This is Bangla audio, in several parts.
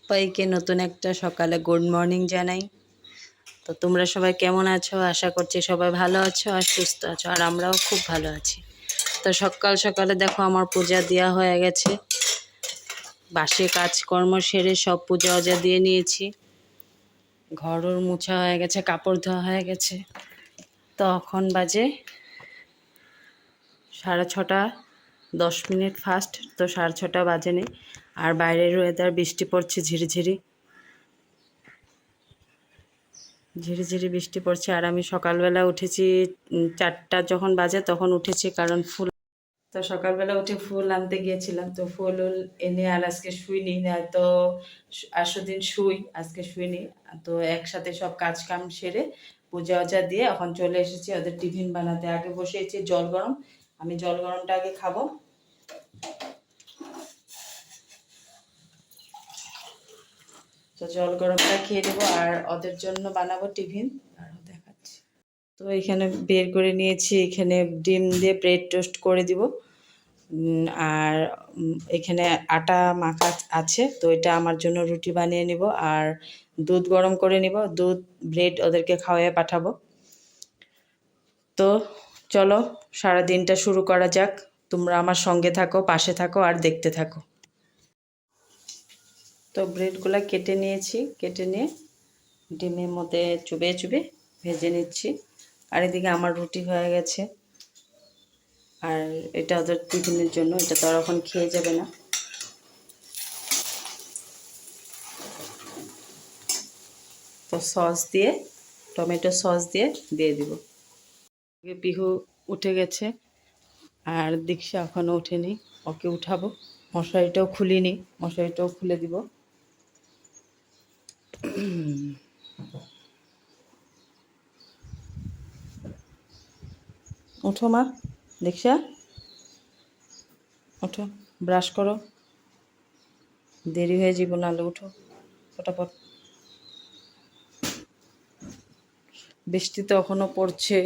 সবাইকে নতুন একটা সকালে গুড মর্নিং জানাই। তো তোমরা সবাই কেমন আছো? আশা করছি সবাই ভালো আছো আর সুস্থ আছো, আর আমরাও খুব ভালো আছি। তো সকাল সকালে দেখো আমার পূজা দেওয়া হয়ে গেছে, বাসে কাজকর্ম সেরে সব পূজা অজা দিয়ে নিয়েছি, ঘরও মোছা হয়ে গেছে, কাপড় ধোয়া হয়ে গেছে। তো এখন বাজে 6:30 ফার্স্ট, তো 6:30 বাজে নেই। আর বাইরের ওয়েদার বৃষ্টি পড়ছে, ঝিরিঝিরি ঝিরিঝিরি বৃষ্টি পড়ছে। আর আমি সকালবেলা উঠেছি 4টা যখন বাজে তখন উঠেছি, কারণ ফুল, তো সকালবেলা উঠে ফুল আনতে গিয়েছিলাম। তো ফুল এনে আর আজকে শুইনি, না তো আসদিন শুই, আজকে শুইনি। তো একসাথে সব কাজ কাম সেরে পূজা অজা দিয়ে এখন চলে এসেছি ওদের টিফিন বানাতে। আগে বসিয়েছি জল গরম, আমি জল গরমটা আগে খাবো। তো জল গরমটা খেয়ে দেবো আর ওদের জন্য বানাবো টিফিন, আরও দেখাচ্ছি। তো এখানে বের করে নিয়েছি, এখানে ডিম দিয়ে ব্রেড টোস্ট করে দিব। আর এখানে আটা মাখা আছে, তো এটা আমার জন্য রুটি বানিয়ে নিব। আর দুধ গরম করে নিব, দুধ ব্রেড ওদেরকে খাওয়াইয়ে পাঠাবো। তো চলো সারা দিনটা শুরু করা যাক, তোমরা আমার সঙ্গে থাকো, পাশে থাকো আর দেখতে থাকো। তো ব্রেডগুলো কেটে নিয়েছি, কেটে নিয়ে ডিমের মধ্যে চুবিয়ে চুবিয়ে ভেজে নিচ্ছি। আর এদিকে আমার রুটি হয়ে গেছে, আর এটা ওদের টিফিনের জন্য, এটা তো আর এখন খেয়ে যাবে না। তো সস দিয়ে, টমেটো সস দিয়ে দিব। পিহু উঠে গেছে আর দীক্ষা এখনও ওঠেনি, ওকে উঠাবো। মশারিটাও খুলিনি, মশারিটাও খুলে দিব। উঠো মা, দীক্ষা ওঠো, ব্রাশ করো, দেরি হয়ে যাব নাহলে। উঠো ফটাফট। বৃষ্টি তো এখনও পড়ছে,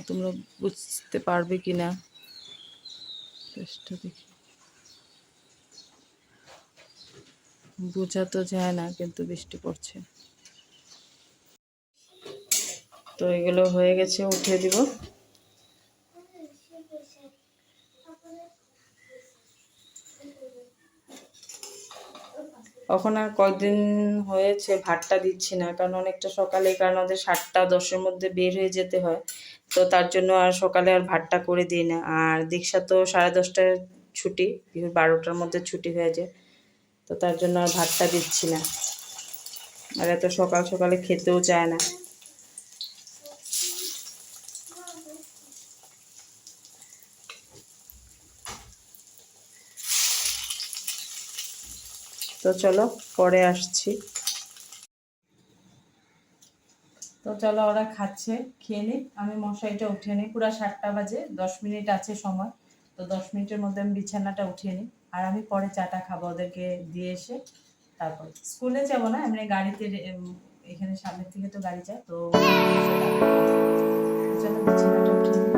তোমরা বুঝতে পারবে কি না চেষ্টা দেখি, বোঝা তো যায় না, কিন্তু বৃষ্টি পড়ছে। তো এগুলো হয়ে গেছে, উঠিয়ে দিব। এখন আর কয়েকদিন হয়েছে ভাতটা দিচ্ছি না, কারণ অনেকটা সকালে, কারণ ওদের 7:10 মধ্যে বের হয়ে যেতে হয়। তো তার জন্য আর সকালে আর ভাতটা করে দিই না। আর দীক্ষা তো 10:30টায় ছুটি, 12টার মধ্যে ছুটি হয়ে যায়, তো তার জন্য আর ভাতটা দিচ্ছি না। আর এত সকাল সকালে খেতেও চায় না। তো চলো পরে আসছি। তো চলো ওরা খাচ্ছে, খেয়ে নিই, আমি মশারিটা উঠিয়ে নিই। পুরো 7টা বাজে, 10 মিনিট আছে সময়। তো 10 মিনিটের মধ্যে আমি বিছানাটা উঠিয়ে নিই, আর আমি পরে চাটা খাবো ওদেরকে দিয়ে এসে। তারপর স্কুলে যাবো না, এমনি গাড়িতে, এখানে সামনের থেকে তো গাড়ি যায়, তো চলো বিছানাটা উঠিয়ে নিই।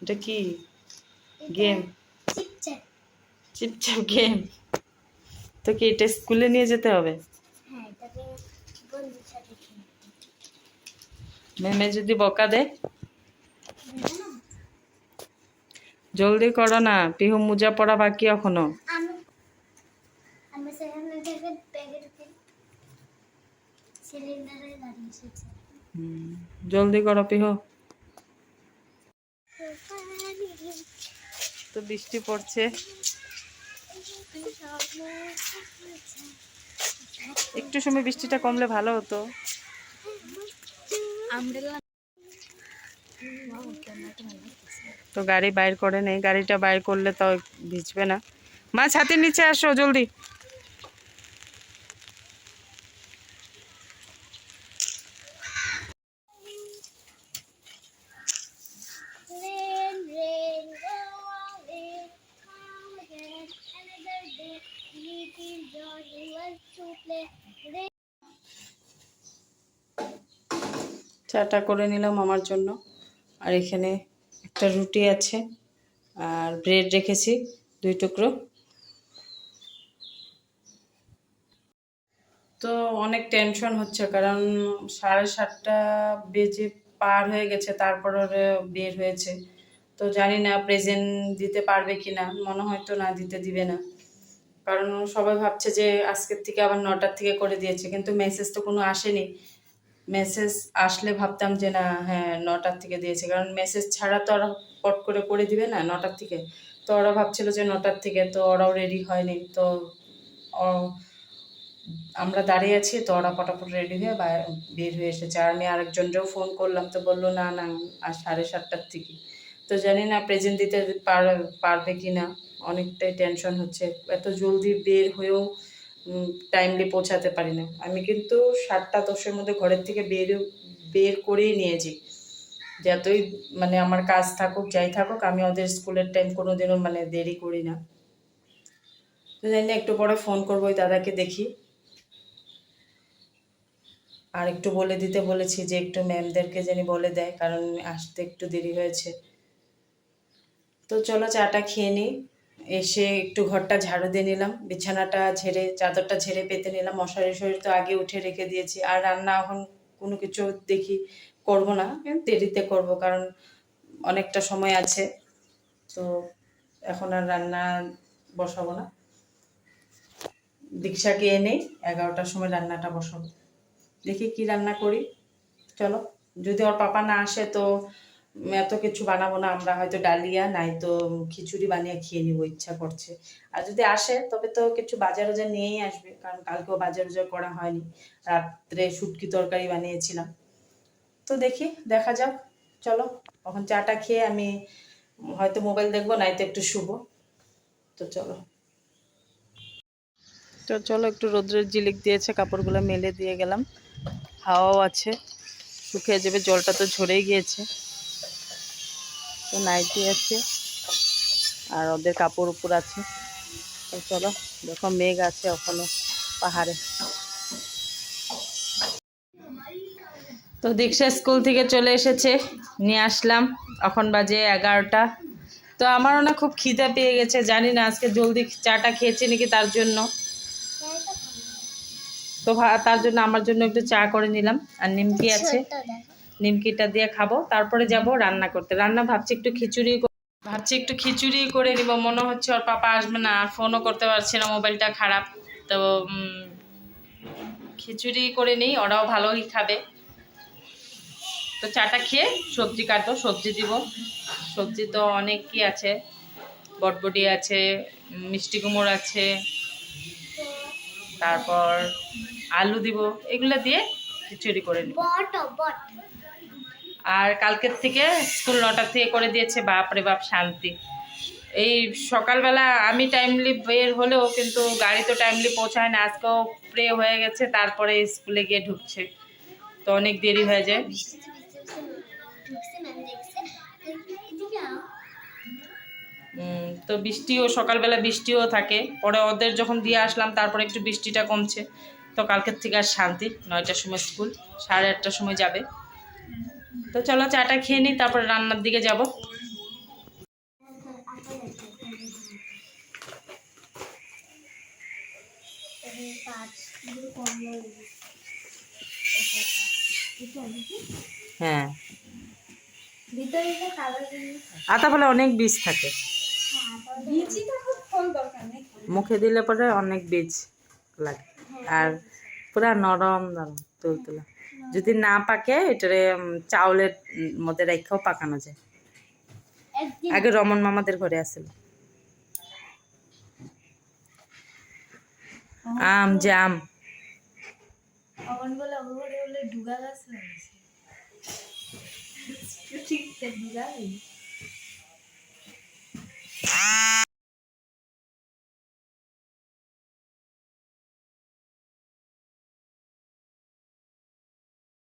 এটা কি গেম? চিপচাপ গেম। তো কি এটা স্কুলে নিয়ে যেতে হবে? ম্যামে যদি বকা দেয়? জলদি করো না, পিহু মোজা পড়া বাকি এখনো। জলদি করো পিহু। তো বৃষ্টি পড়ছে, একটু সময় বৃষ্টিটা কমলে ভালো হতো। তো গাড়ি বাইর করে নেই, গাড়িটা বাইর করলে তো ভিজবে না। মা ছাতির নিচে আসো জলদি। চাটা করে নিলাম আমার জন্য, আর এখানে একটা রুটি আছে আর ব্রেড রেখেছি 2 টুকরো। তো অনেক টেনশন হচ্ছে, কারণ 7:30 বেজে পার হয়ে গেছে, তারপর ওরা বের হয়েছে। তো জানি না প্রেজেন্ট দিতে পারবে কি না, মনে হয় তো না দিতে দিবে না, কারণ সবাই ভাবছে যে আজকের থেকে আবার 9টার থেকে করে দিয়েছে, কিন্তু মেসেজ তো কোনো আসেনি। মেসেজ আসলে ভাবতাম যে না, হ্যাঁ 9টার থেকে দিয়েছে, কারণ মেসেজ ছাড়া তো ওরা পট করে দিবে না 9টার থেকে। তো ওরা ভাবছিল যে 9টার থেকে, তো ওরাও রেডি হয়নি। তো আমরা দাঁড়িয়ে আছি, তো ওরা পটাপট রেডি হয়ে বের হয়ে এসেছে। আর আমি আরেকজনকেও ফোন করলাম, তো বললো না না আর 7:30টার থেকে। তো জানি না প্রেজেন্ট দিতে পারবে কি না, অনেকটাই টেনশন হচ্ছে। এত জলদি বের হয়েও টাইমলি পৌঁছাতে পারি না। আমি কিন্তু 7:10-এর মধ্যে ঘরের থেকে বের করেই নিয়েছি, যতই মানে আমার কাজ থাকুক যাই থাকুক, আমি ওদের স্কুলের টাইম কোনোদিনও মানে দেরি করি না। তো জানি না, একটু পরে ফোন করবো ওই দাদাকে, দেখি। আর একটু বলে দিতে বলেছি যে একটু ম্যামদেরকে যেন বলে দেয়, কারণ আসতে একটু দেরি হয়েছে। তো চলো চাটা খেয়ে নিই। এসে একটু ঘরটা ঝাড়ু দিয়ে নিলাম, বিছানাটা ঝেড়ে চাদরটা ঝেড়ে পেতে নিলাম। মশারি শরীর তো আগে উঠে রেখে দিয়েছি। আর রান্না এখন কোনো কিছু দেখি করব না, দেরিতে করব, কারণ অনেকটা সময় আছে। তো এখন আর রান্না বসাবো না, দীক্ষাকে এনেই 11টার সময় রান্নাটা বসাবো। দেখি কি রান্না করি। চলো, যদি ওর পাপা না আসে তো এত কিছু বানাবো না, আমরা হয়তো ডালিয়া নাই তো খিচুড়ি বানিয়ে খেয়ে নিবো, ইচ্ছা করছে। আর যদি আসে তবে তো কিছু বাজার নিয়েই আসবে, কারণ কালকেও বাজার করা হয়নি। রাত্রে শুটকি তরকারি বানিয়েছিলাম। তো দেখা যাক। চলো, এখন চাটা খেয়ে আমি হয়তো মোবাইল দেখবো, নাইতো একটু শুবো। তো চলো একটু রোদ্রের ঝিলিক দিয়েছে, কাপড়গুলো মেলে দিয়ে গেলাম। হাওয়াও আছে, শুকিয়ে যাবে, জলটা তো ঝরেই গিয়েছে। তো নাইটি আছে আর ওদের কাপড় উপর আছে। তো চলো, দেখো মেঘ আছে এখনো পাহাড়ে। তো দীক্ষা স্কুল থেকে চলে এসেছে, নিয়ে আসলাম। এখন বাজে 11টা। তো আমারও না খুব খিদে পেয়ে গেছে, জানি না আজকে জলদি চাটা খেয়েছি নাকি তার জন্য। তো তার জন্য আমার জন্য একটু চা করে নিলাম, আর নিমকি আছে, নিমকিটা দিয়ে খাবো। তারপরে যাব রান্না করতে। রান্না ভাবছি একটু খিচুড়ি করে নিব। মনে হচ্ছে ওর পাপা আসবে না, আর ফোনও করতে পারছি না, মোবাইলটা খারাপ। তো খিচুড়ি করে নিই, ওরাও ভালোই খাবে। তো চাটা খেয়ে সবজি কাটবো, সবজি দিব। সবজি তো অনেক কি আছে, বটবটি আছে, মিষ্টি কুমড়ো আছে, তারপর আলু দিব, এগুলো দিয়ে খিচুড়ি করে নিব। আর কালকের থেকে স্কুল 9টার থেকে করে দিয়েছে, বাপরে বাপ শান্তি। এই সকালবেলা আমি টাইমলি বের হলেও কিন্তু গাড়ি তো টাইমলি পৌঁছায় না। আজকেও প্রে হয়ে গেছে, তারপরে স্কুলে গিয়ে ঢুকছে, তো অনেক দেরি হয়ে যায়। তো বৃষ্টিও সকালবেলা বৃষ্টিও থাকে, পরে ওদের যখন দিয়ে আসলাম তারপরে একটু বৃষ্টিটা কমছে। তো কালকের থেকে আর শান্তি, 9টার সময় স্কুল, 8:30টার সময় যাবে। তো চলো চাটা খেয়ে নিই, তারপরে রান্নার দিকে যাব। হ্যাঁ, আতা ফলে অনেক বীজ থাকে, মুখে দিলে পরে অনেক বীজ লাগে, আর পুরা নরম নরম তুলতুলা। যদি না পাকে এটারে চাউলের মধ্যে রেখেও পাকানো যায়। আগে রমন মামাদের ঘরে আছিল আম জাম।